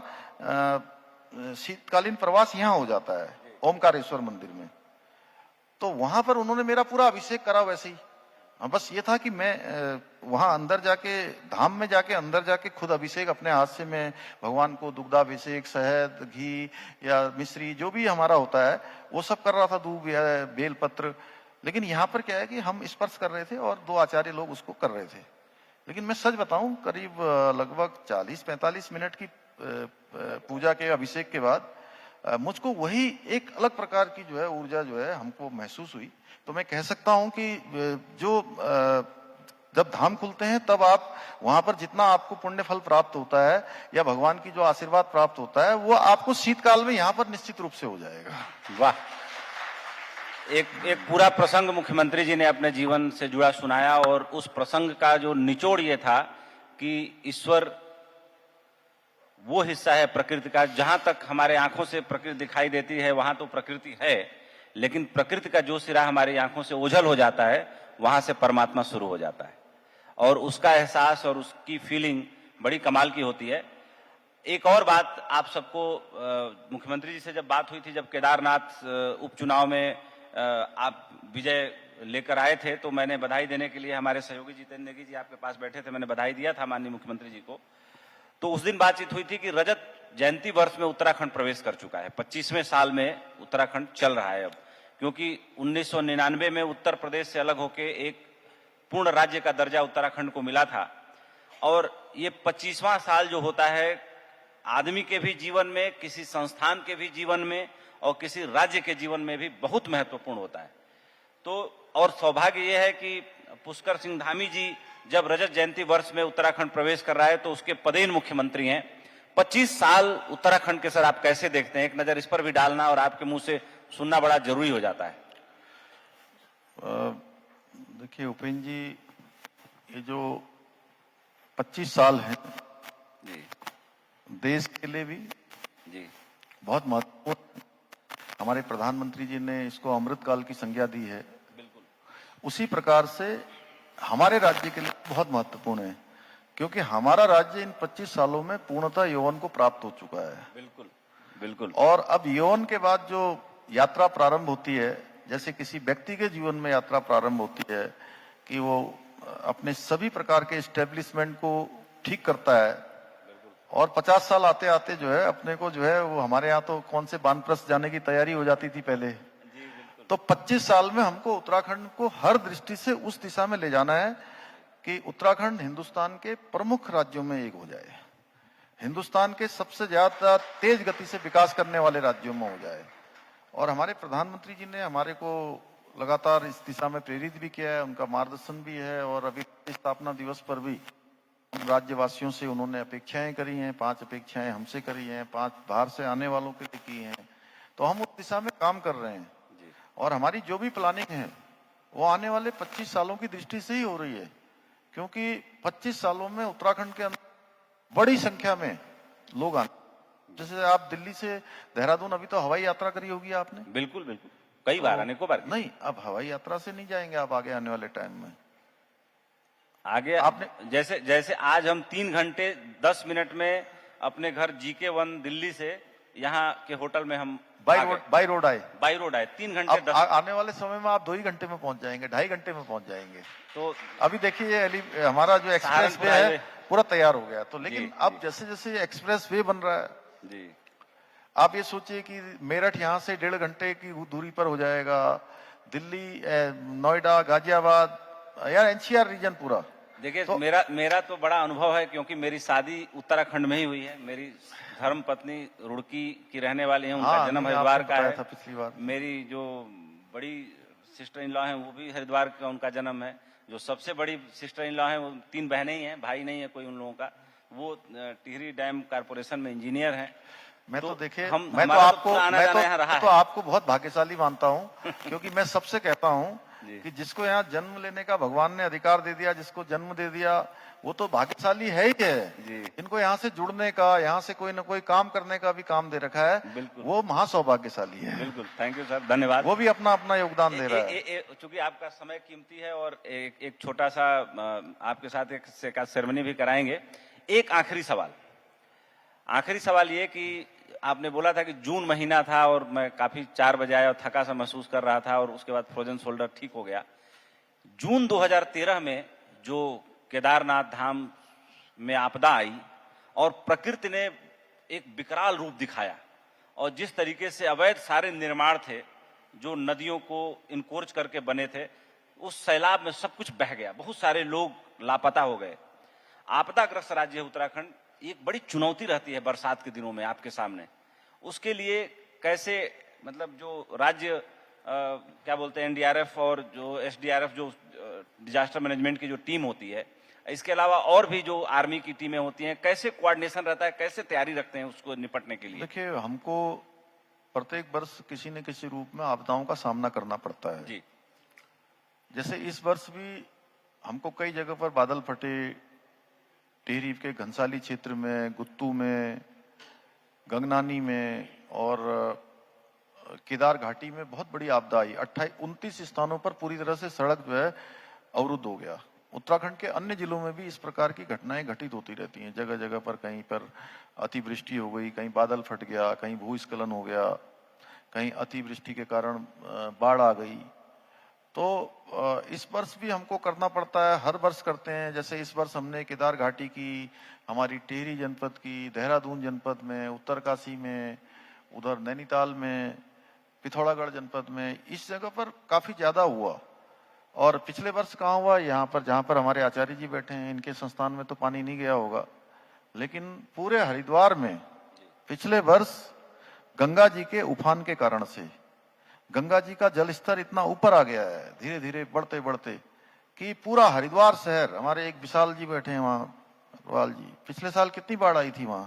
शीतकालीन प्रवास यहाँ हो जाता है ओमकारेश्वर मंदिर में, तो वहां पर उन्होंने मेरा पूरा अभिषेक करा वैसे ही। बस ये था कि मैं वहां अंदर जाके, धाम में जाके अंदर जाके खुद अभिषेक अपने हाथ से मैं भगवान को दुग्धाभिषेक, शहद, घी या मिश्री जो भी हमारा होता है वो सब कर रहा था, दूब या बेलपत्र। लेकिन यहाँ पर क्या है कि हम स्पर्श कर रहे थे और 2 आचार्य लोग उसको कर रहे थे। लेकिन मैं सच बताऊं, करीब लगभग 40-45 मिनट की पूजा के अभिषेक के बाद मुझको वही एक अलग प्रकार की जो है ऊर्जा जो है हमको महसूस हुई। तो मैं कह सकता हूं कि जो जब धाम खुलते हैं तब आप वहां पर जितना आपको पुण्य फल प्राप्त होता है या भगवान की जो आशीर्वाद प्राप्त होता है वो आपको शीतकाल में यहाँ पर निश्चित रूप से हो जाएगा। वाह, एक पूरा प्रसंग मुख्यमंत्री जी ने अपने जीवन से जुड़ा सुनाया, और उस प्रसंग का जो निचोड़ ये था कि ईश्वर वो हिस्सा है प्रकृति का, जहां तक हमारे आंखों से प्रकृति दिखाई देती है वहां तो प्रकृति है, लेकिन प्रकृति का जो सिरा हमारी आंखों से ओझल हो जाता है वहां से परमात्मा शुरू हो जाता है, और उसका एहसास और उसकी फीलिंग बड़ी कमाल की होती है। एक और बात आप सबको, मुख्यमंत्री जी से जब बात हुई थी, जब केदारनाथ उपचुनाव में आप विजय लेकर आए थे, तो मैंने बधाई देने के लिए हमारे सहयोगी जितेंद्र नेगी जी आपके पास बैठे थे, मैंने बधाई दिया था माननीय मुख्यमंत्री जी को। तो उस दिन बातचीत हुई थी कि रजत जयंती वर्ष में उत्तराखंड प्रवेश कर चुका है, 25वें साल में उत्तराखंड चल रहा है अब, क्योंकि 1999 में उत्तर प्रदेश से अलग होकर एक पूर्ण राज्य का दर्जा उत्तराखंड को मिला था, और ये 25वां साल जो होता है आदमी के भी जीवन में, किसी संस्थान के भी जीवन में और किसी राज्य के जीवन में भी बहुत महत्वपूर्ण होता है। तो और सौभाग्य यह है कि पुष्कर सिंह धामी जी जब रजत जयंती वर्ष में उत्तराखंड प्रवेश कर रहा है तो उसके पदेन मुख्यमंत्री हैं। 25 साल उत्तराखंड के, सर आप कैसे देखते हैं? एक नजर इस पर भी डालना और आपके मुंह से सुनना बड़ा जरूरी हो जाता है। देखिए उपेंद्र जी, ये जो 25 साल हैं जी, देश के लिए भी जी, बहुत महत्वपूर्ण। हमारे प्रधानमंत्री जी ने इसको अमृत काल की संज्ञा दी है, बिल्कुल उसी प्रकार से हमारे राज्य के लिए बहुत महत्वपूर्ण है, क्योंकि हमारा राज्य इन 25 सालों में पूर्णतः यौवन को प्राप्त हो चुका है। बिल्कुल बिल्कुल। और अब यौवन के बाद जो यात्रा प्रारंभ होती है, जैसे किसी व्यक्ति के जीवन में यात्रा प्रारंभ होती है कि वो अपने सभी प्रकार के एस्टेब्लिशमेंट को ठीक करता है, और 50 साल आते आते जो है अपने को जो है वो, हमारे यहाँ तो कौन से वानप्रस्थ जाने की तैयारी हो जाती थी पहले, तो 25 साल में हमको उत्तराखंड को हर दृष्टि से उस दिशा में ले जाना है कि उत्तराखंड हिंदुस्तान के प्रमुख राज्यों में एक हो जाए, हिंदुस्तान के सबसे ज्यादा तेज गति से विकास करने वाले राज्यों में हो जाए। और हमारे प्रधानमंत्री जी ने हमारे को लगातार इस दिशा में प्रेरित भी किया है, उनका मार्गदर्शन भी है, और अभी स्थापना दिवस पर भी राज्यवासियों से उन्होंने अपेक्षाएं करी हैं, 5 अपेक्षाएं हमसे करी हैं, 5 बाहर से आने वालों के लिए की हैं। तो हम उस दिशा में काम कर रहे हैं, और हमारी जो भी प्लानिंग है वो आने वाले 25 सालों की दृष्टि से ही हो रही है, क्योंकि 25 सालों में उत्तराखंड के अंदर बड़ी संख्या में लोग आए। जैसे आप दिल्ली से देहरादून अभी तो हवाई यात्रा करी होगी आपने? बिल्कुल बिल्कुल, कई बार, अनेकों बार। नहीं, अब हवाई यात्रा से नहीं जाएंगे आप आगे आने वाले टाइम में। आगे आपने जैसे आज हम 3 घंटे 10 मिनट में अपने घर GK1 दिल्ली से यहाँ के होटल में हम बाई रोड आए 3 घंटे 10। आने वाले समय में आप 2 ही घंटे में पहुंच जाएंगे, 2.5 घंटे में पहुंच जाएंगे। तो अभी देखिए हमारा जो एक्सप्रेस वे है पूरा तैयार हो गया, तो लेकिन अब जैसे जैसे एक्सप्रेस वे बन रहा है जी, आप ये सोचिए कि मेरठ यहाँ से 1.5 घंटे की दूरी पर हो जाएगा, दिल्ली, नोएडा, गाजियाबाद, यार NCR रीजन पूरा। देखिए तो मेरा तो बड़ा अनुभव है, क्योंकि मेरी शादी उत्तराखंड में ही हुई है। मेरी धर्म पत्नी रुड़की की रहने वाली है, उनका जन्म हरिद्वार का है। पिछली बार मेरी जो बड़ी सिस्टर इन लॉ है वो भी हरिद्वार का उनका जन्म है। जो सबसे बड़ी सिस्टर इन लॉ है, वो 3 बहनें ही हैं, भाई नहीं है कोई उन लोगों का। वो टिहरी डैम कारपोरेशन में इंजीनियर हैं। मैं तो देखिए, हम मैं तो हमारा आपको पूरा आना मैं जाना यहाँ रहा तो है। आपको बहुत भाग्यशाली मानता हूँ क्योंकि मैं सबसे कहता हूँ जी। कि जिसको यहाँ जन्म लेने का भगवान ने अधिकार दे दिया, जिसको जन्म दे दिया, वो तो भाग्यशाली है ही है। जी। इनको यहाँ से जुड़ने का, यहाँ से कोई न कोई काम करने का भी काम दे रखा है, बिल्कुल। वो महासौभाग्यशाली है। बिल्कुल, थैंक यू सर, धन्यवाद। वो भी अपना अपना योगदान दे रहा है। चूंकि आपका समय कीमती है और एक छोटा सा आपके साथ एक सेरेमनी भी कराएंगे। एक आखिरी सवाल ये कि आपने बोला था कि जून महीना था और मैं काफी 4 बजे आया और थका सा महसूस कर रहा था और उसके बाद फ्रोजन शोल्डर ठीक हो गया। जून 2013 में जो केदारनाथ धाम में आपदा आई और प्रकृति ने एक विकराल रूप दिखाया और जिस तरीके से अवैध सारे निर्माण थे जो नदियों को इनकोर्च करके बने थे, उस सैलाब में सब कुछ बह गया, बहुत सारे लोग लापता हो गए। आपदाग्रस्त राज्य है उत्तराखंड, एक बड़ी चुनौती रहती है बरसात के दिनों में आपके सामने। उसके लिए कैसे, मतलब जो राज्य क्या बोलते हैं एनडीआरएफ और जो एसडीआरएफ जो डिजास्टर मैनेजमेंट की जो टीम होती है, इसके अलावा और भी जो आर्मी की टीमें होती हैं, कैसे कोऑर्डिनेशन रहता है, कैसे तैयारी रखते हैं उसको निपटने के लिए? देखिए, हमको प्रत्येक वर्ष किसी न किसी रूप में आपदाओं का सामना करना पड़ता है जी। जैसे इस वर्ष भी हमको कई जगह पर बादल फटे, टिहरी के घनसाली क्षेत्र में, गुत्तू में, गंगनानी में और केदार घाटी में बहुत बड़ी आपदा आई। 29 स्थानों पर पूरी तरह से सड़क जो है अवरुद्ध हो गया। उत्तराखंड के अन्य जिलों में भी इस प्रकार की घटनाएं घटित होती रहती हैं। जगह जगह पर कहीं पर अतिवृष्टि हो गई, कहीं बादल फट गया, कहीं भूस्खलन हो गया, कहीं अतिवृष्टि के कारण बाढ़ आ गई। तो इस वर्ष भी हमको करना पड़ता है, हर वर्ष करते हैं। जैसे इस वर्ष हमने केदार घाटी की, हमारी टिहरी जनपद की, देहरादून जनपद में, उत्तरकाशी में, उधर नैनीताल में, पिथौरागढ़ जनपद में, इस जगह पर काफी ज्यादा हुआ। और पिछले वर्ष कहाँ हुआ? यहाँ पर, जहाँ पर हमारे आचार्य जी बैठे हैं, इनके संस्थान में तो पानी नहीं गया होगा, लेकिन पूरे हरिद्वार में पिछले वर्ष गंगा जी के उफान के कारण से गंगा जी का जल स्तर इतना ऊपर आ गया है, धीरे धीरे बढ़ते बढ़ते, कि पूरा हरिद्वार शहर, हमारे एक विशाल जी बैठे हैं वहां, अग्रवाल जी, पिछले साल कितनी बाढ़ आई थी वहां?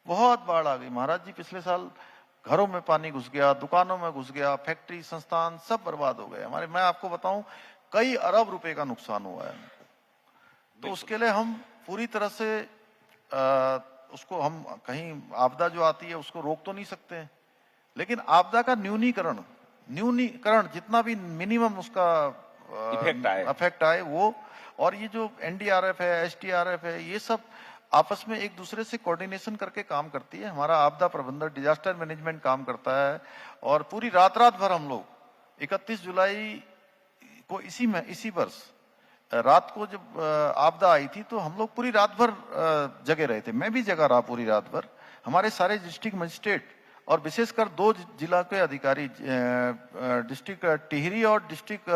बहुत बाढ़ आ गई महाराज जी। पिछले साल घरों में पानी घुस गया, दुकानों में घुस गया, फैक्ट्री संस्थान सब बर्बाद हो गए हमारे। मैं आपको बताऊं, कई अरब रुपए का नुकसान हुआ है हमको। तो उसके लिए हम पूरी तरह से उसको, हम कहीं आपदा जो आती है उसको रोक तो नहीं सकते, लेकिन आपदा का न्यूनीकरण जितना भी मिनिमम उसका इफेक्ट आए वो। और ये जो एनडीआरएफ है, एसडीआरएफ है, ये सब आपस में एक दूसरे से कोऑर्डिनेशन करके काम करती है। हमारा आपदा प्रबंधन, डिजास्टर मैनेजमेंट काम करता है। और पूरी रात भर हम लोग 31 जुलाई को इसी वर्ष रात को जब आपदा आई थी, तो हम लोग पूरी रात भर जगे रहे थे। मैं भी जगा रहा पूरी रात भर। हमारे सारे डिस्ट्रिक्ट मजिस्ट्रेट और विशेषकर 2 जिला के अधिकारी, डिस्ट्रिक्ट टिहरी और डिस्ट्रिक्ट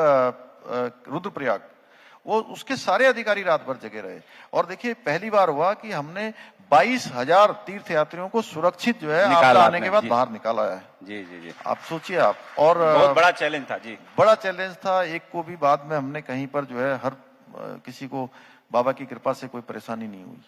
रुद्रप्रयाग, वो उसके सारे अधिकारी रात भर जगे रहे। और देखिए, पहली बार हुआ कि हमने 22,000 तीर्थ यात्रियों को सुरक्षित जो है आपदा आने के बाद बाहर निकाला है। जी जी जी, आप सोचिए आप। और बहुत बड़ा चैलेंज था जी, बड़ा चैलेंज था। एक को भी बाद में हमने कहीं पर जो है, हर किसी को बाबा की कृपा से कोई परेशानी नहीं हुई।